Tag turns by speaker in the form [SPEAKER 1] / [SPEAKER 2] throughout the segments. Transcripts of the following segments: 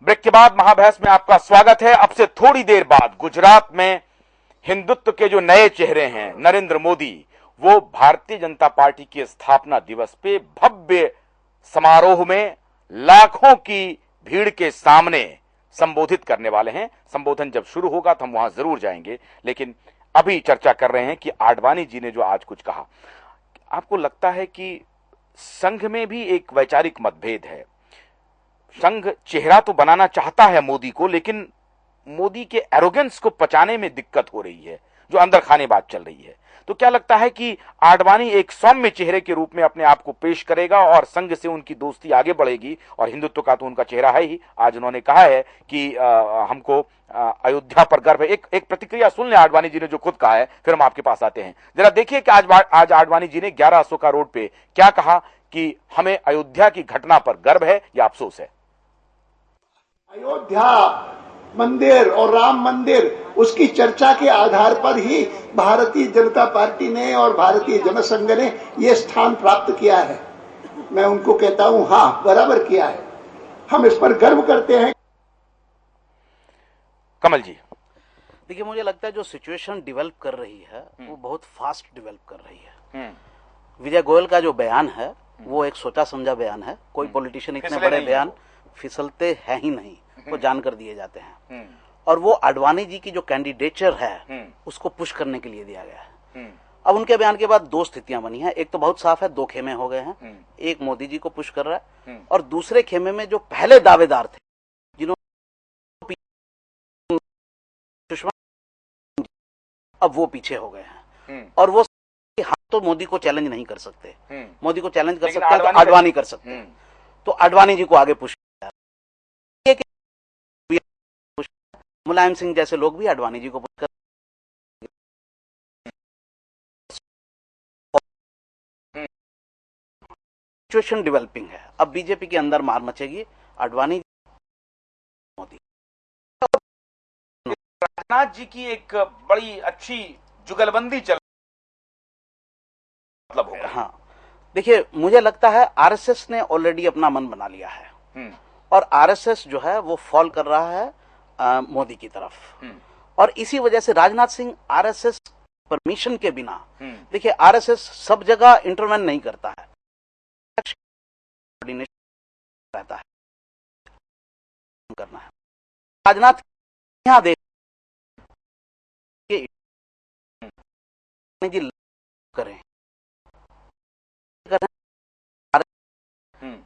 [SPEAKER 1] Break के बाद महाबहस में आपका स्वागत है। अब से थोड़ी देर बाद गुजरात में हिंदुत्व के जो नए चेहरे हैं नरेंद्र मोदी, वो भारतीय जनता पार्टी के स्थापना दिवस पे भव्य समारोह में लाखों की भीड़ के सामने संबोधित करने वाले हैं। संबोधन जब शुरू होगा तो हम वहां जरूर जाएंगे, लेकिन अभी चर्चा कर रहे हैं कि आडवाणी जी ने जो आज कुछ कहा, आपको लगता है कि संघ में भी एक वैचारिक मतभेद है? संघ चेहरा तो बनाना चाहता है मोदी को, लेकिन मोदी के एरोगेंस को पचाने में दिक्कत हो रही है, जो अंदर खाने बात चल रही है। तो क्या लगता है कि आडवाणी एक सौम्य चेहरे के रूप में अपने आप को पेश करेगा और संघ से उनकी दोस्ती आगे बढ़ेगी? और हिंदुत्व का तो उनका चेहरा है ही। आज उन्होंने कहा है कि हमको अयोध्या पर गर्व है। एक प्रतिक्रिया सुन ले आडवाणी जी ने जो खुद कहा है, फिर हम आपके पास आते हैं। जरा देखिए कि आज आडवाणी जी ने 11 अशोका रोड पे क्या कहा कि हमें अयोध्या की घटना पर गर्व है या अफसोस है।
[SPEAKER 2] अयोध्या मंदिर और राम मंदिर, उसकी चर्चा के आधार पर ही भारतीय जनता पार्टी ने और भारतीय जनसंघ ने ये स्थान प्राप्त किया है। मैं उनको कहता हूं, हाँ, बराबर किया है, हम इस पर गर्व करते हैं।
[SPEAKER 1] कमल जी,
[SPEAKER 3] देखिए, मुझे लगता है जो सिचुएशन डेवलप कर रही है वो बहुत फास्ट डेवलप कर रही है। विजय गोयल का जो बयान है वो एक सोचा समझा बयान है। कोई पॉलिटिशियन इतने बड़े बयान फिसलते हैं ही नहीं, वो जानकर दिए जाते हैं। और वो आडवाणी जी की जो कैंडिडेचर है उसको पुश करने के लिए दिया गया है। अब उनके बयान के बाद दो स्थितियां बनी हैं। एक तो बहुत साफ है, दो खेमे हो गए हैं। एक मोदी जी को पुश कर रहा है और दूसरे खेमे में जो पहले दावेदार थे, जिन्होंने सुषमा, अब वो पीछे हो गए हैं। और वो हम तो मोदी को चैलेंज नहीं कर सकते, मोदी को चैलेंज कर सकते हैं तो आडवाणी कर सकते हैं। तो आडवाणी जी को आगे पुश, मुलायम सिंह जैसे लोग भी आडवाणी जी को पुश कर, सिचुएशन डेवलपिंग है। अब बीजेपी के अंदर मार मचेगी। आडवाणी मोदी,
[SPEAKER 1] राजनाथ जी की एक बड़ी अच्छी जुगलबंदी चल मतलब होगा।
[SPEAKER 3] हाँ, देखिए, मुझे लगता है आरएसएस ने ऑलरेडी अपना मन बना लिया है और आरएसएस जो है वो फॉल कर रहा है मोदी की तरफ। और इसी वजह से राजनाथ सिंह आरएसएस परमिशन के बिना, देखिए, आरएसएस सब जगह इंटरवेन नहीं करता है, रहता है करना है। राजनाथ यहां देख जी करें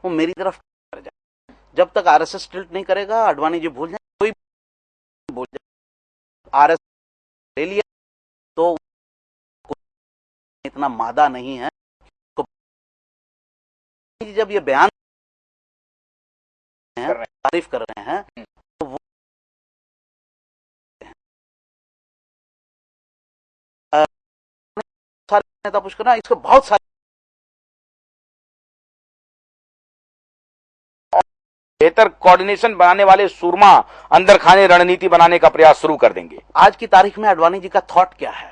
[SPEAKER 3] वो मेरी तरफ कर जाए। जब तक आरएसएस टिल्ट नहीं करेगा, आडवाणी जी भूल जाए, कोई भूल जाए, आरएसएस ले लिया तो इतना मादा नहीं है। तो जब ये बयान तारीफ कर रहे हैं तो वो सारे नेता पुश करना, इसको बहुत सारे
[SPEAKER 1] बेहतर कोऑर्डिनेशन बनाने वाले सूरमा अंदर खाने रणनीति बनाने का प्रयास शुरू कर देंगे।
[SPEAKER 3] आज की तारीख में आडवाणी जी का थॉट क्या है?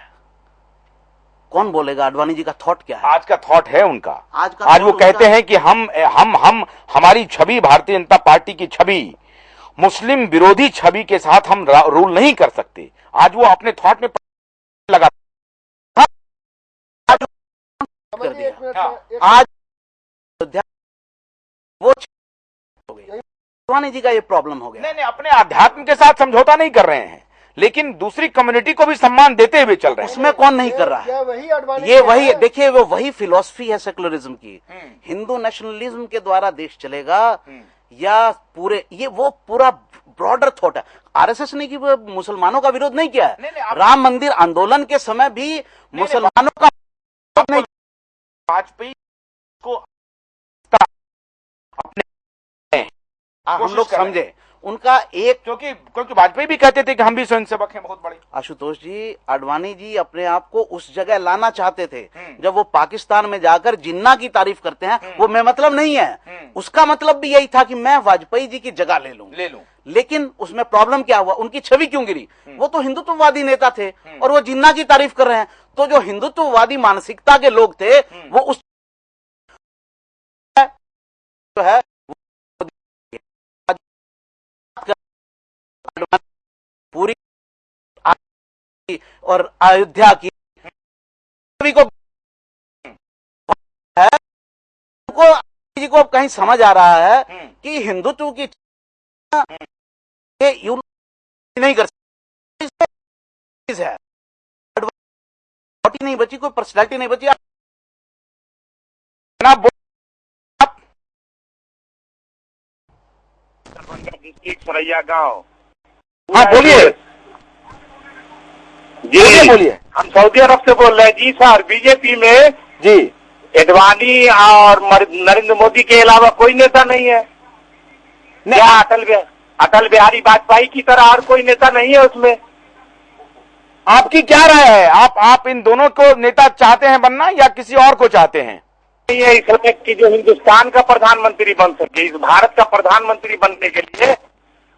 [SPEAKER 3] कौन बोलेगा आडवाणी जी का थॉट क्या है?
[SPEAKER 1] आज का थॉट है उनका,
[SPEAKER 3] आज
[SPEAKER 1] वो कहते हैं कि हम हमारी छवि, भारतीय जनता पार्टी की छवि, मुस्लिम विरोधी छवि के साथ हम रूल नहीं कर सकते। आज वो अपने थॉट में लगा
[SPEAKER 3] कर दिया। आज वो आडवाणी जी का ये प्रॉब्लम हो गया।
[SPEAKER 1] नहीं, अपने आध्यात्म के साथ समझौता नहीं कर रहे हैं, लेकिन दूसरी कम्युनिटी को भी सम्मान देते हुए चल रहे हैं।
[SPEAKER 3] उसमें कौन नहीं कर रहा है? ये वही, देखिए, वो वही फिलॉसफी है सेकुलरिज्म की। हिंदू नेशनलिज्म के द्वारा देश चलेगा या पूरे, ये वो पूरा ब्रॉडर थॉट है। आरएसएस ने कि मुसलमानों का विरोध नहीं किया है। राम मंदिर आंदोलन के समय भी मुसलमानों का नहीं।
[SPEAKER 1] वाजपेयी को अपने
[SPEAKER 3] हम लोग समझे उनका एक,
[SPEAKER 1] क्योंकि वाजपेयी भी कहते थे कि हम भी स्वयंसेवक हैं बहुत बड़े।
[SPEAKER 3] आशुतोष जी, आडवाणी जी अपने आप को उस जगह लाना चाहते थे जब वो पाकिस्तान में जाकर जिन्ना की तारीफ करते हैं। वो मैं मतलब नहीं है, उसका मतलब भी यही था कि मैं वाजपेयी जी की जगह ले लूं। लेकिन उसमें प्रॉब्लम क्या हुआ? उनकी छवि क्यों गिरी? वो तो हिंदुत्ववादी नेता थे और वो जिन्ना की तारीफ कर रहे हैं। तो जो हिंदुत्ववादी मानसिकता के लोग थे वो उस जो है और अयोध्या की सभी को है, उनको जी को कहीं समझ आ रहा है कि हिंदुत्व की ये नहीं कर सकते है, नहीं बची, कोई पर्सनैलिटी नहीं बची।
[SPEAKER 4] सरैया गांव।
[SPEAKER 1] हाँ बोलिए
[SPEAKER 4] जी
[SPEAKER 1] बोलिए।
[SPEAKER 4] हम सऊदी अरब से बोल रहे हैं जी सर। बीजेपी में
[SPEAKER 1] जी
[SPEAKER 4] एडवाणी और नरेंद्र मोदी के अलावा कोई नेता नहीं है। क्या अटल बिहारी वाजपेयी की तरह और कोई नेता नहीं है उसमें?
[SPEAKER 1] आपकी क्या राय है? आप इन दोनों को नेता चाहते हैं बनना या किसी और को चाहते हैं?
[SPEAKER 4] नहीं है इसलिए कि जो हिंदुस्तान का प्रधानमंत्री बन सके, इस भारत का प्रधानमंत्री बनने के लिए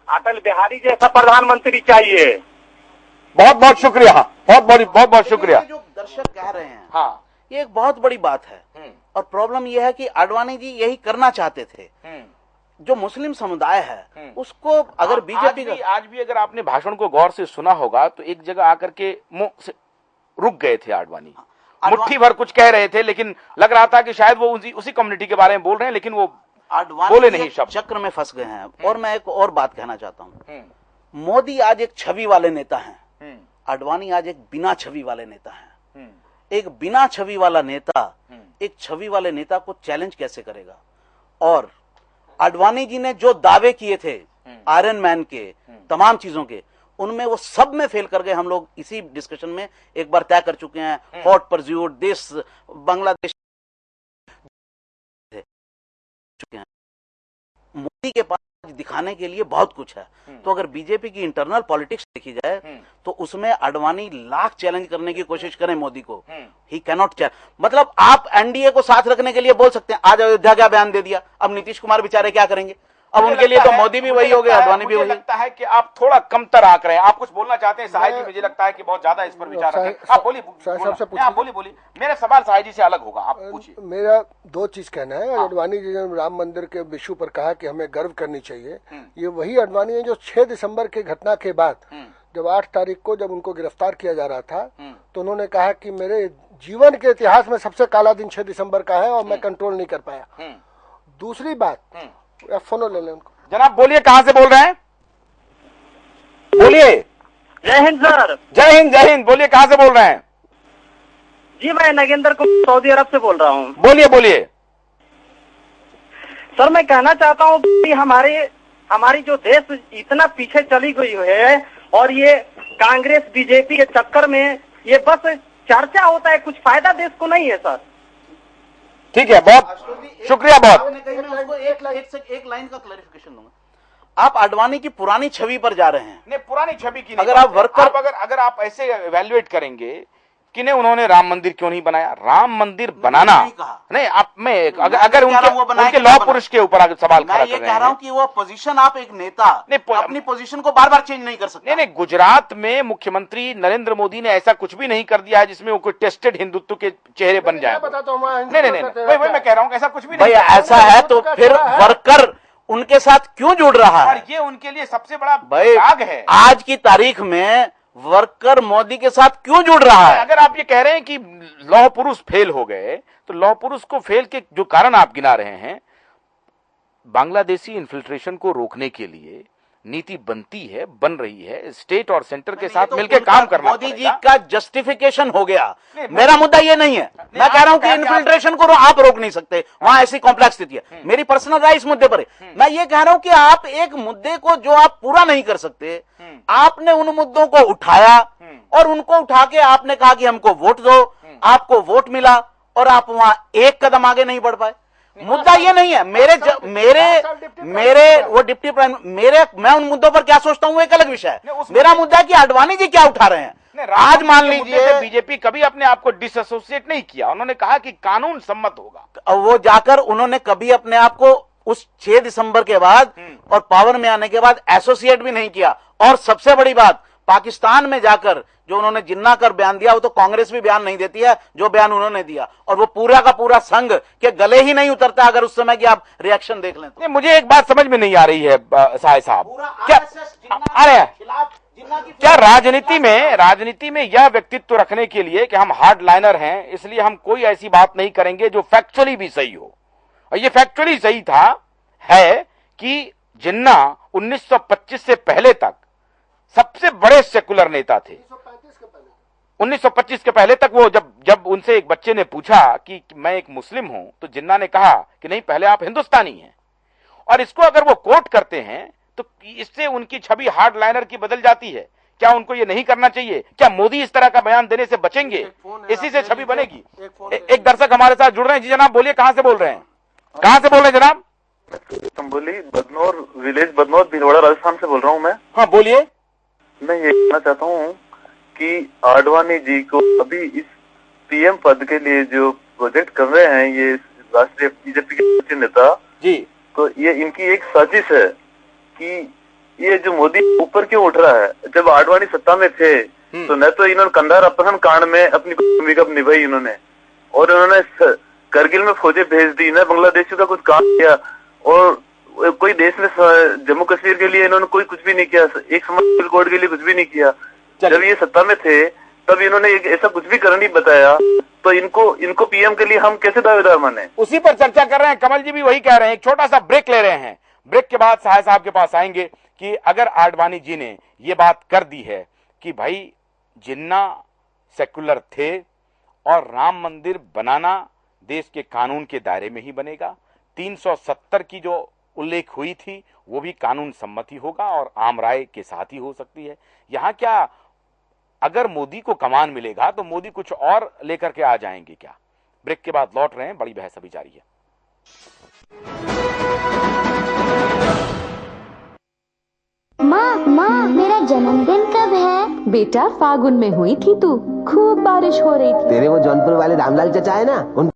[SPEAKER 4] अटल बिहारी जैसा प्रधानमंत्री चाहिए।
[SPEAKER 1] बहुत बहुत शुक्रिया, बहुत बहुत शुक्रिया।
[SPEAKER 3] जो दर्शक कह रहे हैं,
[SPEAKER 1] हाँ,
[SPEAKER 3] ये एक बहुत बड़ी बात है। और प्रॉब्लम यह है कि आडवाणी जी यही करना चाहते थे। जो मुस्लिम समुदाय है उसको अगर बीजेपी
[SPEAKER 1] आज भी अगर आपने भाषण को गौर से सुना होगा तो एक जगह आकर के मुंह से रुक गए थे आडवाणी। मुट्ठी भर कुछ कह रहे थे, लेकिन लग रहा था कि शायद वो उसी कम्युनिटी के बारे में बोल रहे हैं, लेकिन वो बोले नहीं शब्द।
[SPEAKER 3] चक्र में फंस गए हैं। और मैं एक और बात कहना चाहता हूं, मोदी आज एक छवि वाले नेता हैं, आडवाणी आज एक बिना छवि वाले नेता हैं। एक बिना छवि वाला नेता एक छवि वाले नेता को चैलेंज कैसे करेगा? और आडवाणी जी ने जो दावे किए थे आयरन मैन के, तमाम चीजों के, उनमें वो सब में फेल कर गए। हम लोग इसी डिस्कशन में एक बार तय कर चुके हैं। हॉट परस्यूट, देश, बांग्लादेश चुके हैं। मोदी के पास दिखाने के लिए बहुत कुछ है। तो अगर बीजेपी की इंटरनल पॉलिटिक्स देखी जाए तो उसमें आडवाणी लाख चैलेंज करने की कोशिश करें मोदी को, ही कैनॉट चैलेंज। मतलब आप एनडीए को साथ रखने के लिए बोल सकते हैं, आज अयोध्या का बयान दे दिया, अब नीतीश कुमार बेचारे क्या करेंगे? अब उनके लिए तो मोदी भी वही हो गया, आडवाणी भी वही।
[SPEAKER 1] लगता है कि आप थोड़ा कमतर आंक रहे हैं। आप कुछ बोलना चाहते हैं साहिब जी? मुझे लगता है कि बहुत ज्यादा इस पर विचार रखें। आप बोलिए, बोलिए। मेरा सवाल साहिब जी से अलग होगा, आप पूछिए।
[SPEAKER 5] मेरा दो चीज कहना है। आडवाणी जी ने राम मंदिर के विषय पर कहा कि हमें गर्व करनी चाहिए। ये वही आडवाणी है जो 6 दिसंबर की घटना के बाद जब 8 तारीख को जब उनको गिरफ्तार किया जा रहा था तो उन्होंने कहा कि मेरे जीवन के इतिहास में सबसे काला दिन 6 दिसंबर का है और मैं कंट्रोल नहीं कर पाया। दूसरी बात, फोन ले लें उनको।
[SPEAKER 1] जनाब बोलिए, कहां से बोल रहे हैं? बोलिए।
[SPEAKER 4] जय हिंद सर।
[SPEAKER 1] जय हिंद। बोलिए, कहां से बोल रहे हैं?
[SPEAKER 4] जी मैं नगेंद्र को सऊदी अरब से बोल रहा हूँ।
[SPEAKER 1] बोलिए।
[SPEAKER 4] सर मैं कहना चाहता हूँ कि हमारी जो देश इतना पीछे चली गई है और ये कांग्रेस बीजेपी के चक्कर में ये बस चर्चा होता है, कुछ फायदा देश को नहीं है सर।
[SPEAKER 1] ठीक है, बहुत शुक्रिया। बहुत
[SPEAKER 3] एक लाइन का क्लैरिफिकेशन दूंगा। आप आडवाणी की पुरानी छवि पर जा रहे हैं।
[SPEAKER 1] नहीं, पुरानी छवि की नहीं।
[SPEAKER 3] अगर आप वर्कर
[SPEAKER 1] अगर आप ऐसे इवैल्यूएट करेंगे कि नहीं उन्होंने राम मंदिर क्यों नहीं बनाया? राम मंदिर बनाना नहीं, आप में अगर उनके लौह पुरुष के ऊपर सवाल खड़ा कर रहे हैं।
[SPEAKER 3] मैं ये कह रहा हूं कि वो पोजीशन, आप एक नेता अपनी पोजीशन को बार बार चेंज नहीं कर सकते।
[SPEAKER 1] नहीं, गुजरात में मुख्यमंत्री नरेंद्र मोदी ने ऐसा कुछ भी नहीं कर दिया है जिसमें वो कोई टेस्टेड हिंदुत्व के चेहरे बन जाए। नहीं, वही मैं कह रहा हूं, ऐसा कुछ भी नहीं।
[SPEAKER 3] ऐसा है तो फिर वर्कर उनके साथ क्यों जुड़ रहा है?
[SPEAKER 1] ये उनके लिए सबसे बड़ा त्याग है।
[SPEAKER 3] आज की तारीख में वर्कर मोदी के साथ क्यों जुड़ रहा है?
[SPEAKER 1] अगर आप ये कह रहे हैं कि लौह पुरुष फेल हो गए, तो लौह पुरुष को फेल के जो कारण आप गिना रहे हैं, बांग्लादेशी इन्फिल्ट्रेशन को रोकने के लिए नीति बन रही है। स्टेट और सेंटर के साथ मिलकर काम करना
[SPEAKER 3] मोदी जी का जस्टिफिकेशन हो गया। मेरा मुद्दा ये नहीं है। मैं कह रहा हूं कि इन्फिल्ट्रेशन को आप रोक नहीं सकते, वहां ऐसी कॉम्प्लेक्स स्थिति है। मेरी पर्सनल राय इस मुद्दे पर है। मैं ये कह रहा हूं कि आप एक मुद्दे को जो आप पूरा नहीं कर सकते, आपने उन मुद्दों को उठाया और उनको उठा के आपने कहा कि हमको वोट दो, आपको वोट मिला और आप वहां एक कदम आगे नहीं बढ़ पाए। मुद्दा ये नहीं है। वो डिप्टी प्राइम मैं उन मुद्दों पर क्या सोचता हूं वो एक अलग विषय है। मेरा मुद्दा है कि आडवाणी जी क्या उठा रहे हैं। आज मान लीजिए बीजेपी कभी अपने आप को डिसएसोसिएट नहीं किया। उन्होंने कहा कि कानून सम्मत होगा। वो जाकर उन्होंने कभी अपने आप को उस 6 दिसंबर के बाद और पावर में आने के बाद एसोसिएट भी नहीं किया। और सबसे बड़ी बात, पाकिस्तान में जाकर जो उन्होंने जिन्ना कर बयान दिया वो तो कांग्रेस भी बयान नहीं देती है जो बयान उन्होंने दिया, और वो पूरा का पूरा संघ के गले ही नहीं उतरता अगर उस समय की आप रिएक्शन देख लें तो।
[SPEAKER 1] मुझे एक बात समझ में नहीं आ रही है साय साहब, क्या अरे क्या राजनीति में यह व्यक्तित्व रखने के लिए कि हम हार्ड लाइनर हैं इसलिए हम कोई ऐसी बात नहीं करेंगे जो फैक्चुअली भी सही हो, और ये फैक्चुअली सही था है कि जिन्ना 1925 से पहले तक सबसे बड़े सेकुलर नेता थे। 1925 के पहले तक वो जब उनसे एक बच्चे ने पूछा कि मैं एक मुस्लिम हूं तो जिन्ना ने कहा कि नहीं, पहले आप हिंदुस्तानी हैं। और इसको अगर वो कोट करते हैं तो इससे उनकी छवि हार्ड लाइनर की बदल जाती है। क्या उनको ये नहीं करना चाहिए? क्या मोदी इस तरह का बयान देने से बचेंगे? इसी से छवि बनेगी। एक दर्शक हमारे साथ जुड़ रहे हैं। जी जनाब बोलिए, कहां से बोल रहे हैं? कहां से बोल रहे हैं जनाब?
[SPEAKER 6] बोली बदनौर विलेज, बदनौर भीलवाड़ा, राजस्थान से बोल रहा हूँ मैं।
[SPEAKER 1] हाँ बोलिए।
[SPEAKER 6] मैं ये कहना चाहता हूँ कि आडवाणी जी को अभी इस पीएम पद के लिए जो प्रोजेक्ट कर रहे हैं ये राष्ट्रीय बीजेपी के नेता
[SPEAKER 1] जी,
[SPEAKER 6] तो ये इनकी एक साजिश है कि ये जो मोदी ऊपर क्यों उठ रहा है। जब आडवाणी सत्ता में थे तो न तो इन्होंने कंधार अपहरण कांड में अपनी भूमिका निभाई इन्होंने, और उन्होंने करगिल में फौजें भेज दी, न बांग्लादेशियों का कुछ काम किया, और कोई देश में जम्मू कश्मीर के लिए इन्होंने कोई कुछ भी नहीं किया, एक सिविल कोड के लिए कुछ भी नहीं किया। जब ये सत्ता में थे तब इन्होंने ऐसा कुछ भी करने नहीं बताया, तो इनको पीएम के लिए हम कैसे दावेदार माने?
[SPEAKER 1] उसी पर चर्चा कर रहे हैं। कमल जी भी वही कह रहे हैं। एक छोटा सा ब्रेक ले रहे हैं, ब्रेक के बाद साय साहब के पास आएंगे कि अगर आडवाणी जी ने ये बात कर दी है कि भाई जिन्ना सेकुलर थे और राम मंदिर बनाना देश के कानून के दायरे में ही बनेगा, 370 की जो उल्लेख हुई थी वो भी कानून सम्मति होगा और आम राय के साथ ही हो सकती है। यहां क्या अगर मोदी को कमान मिलेगा तो मोदी कुछ और लेकर के आ जाएंगे क्या? ब्रेक के बाद लौट रहे हैं, बड़ी बहस अभी जारी है।
[SPEAKER 7] माँ मेरा जन्मदिन कब है?
[SPEAKER 8] बेटा फागुन में हुई थी तू, खूब बारिश हो रही थी।
[SPEAKER 9] तेरे वो जौनपुर वाले रामलाल चचा है ना,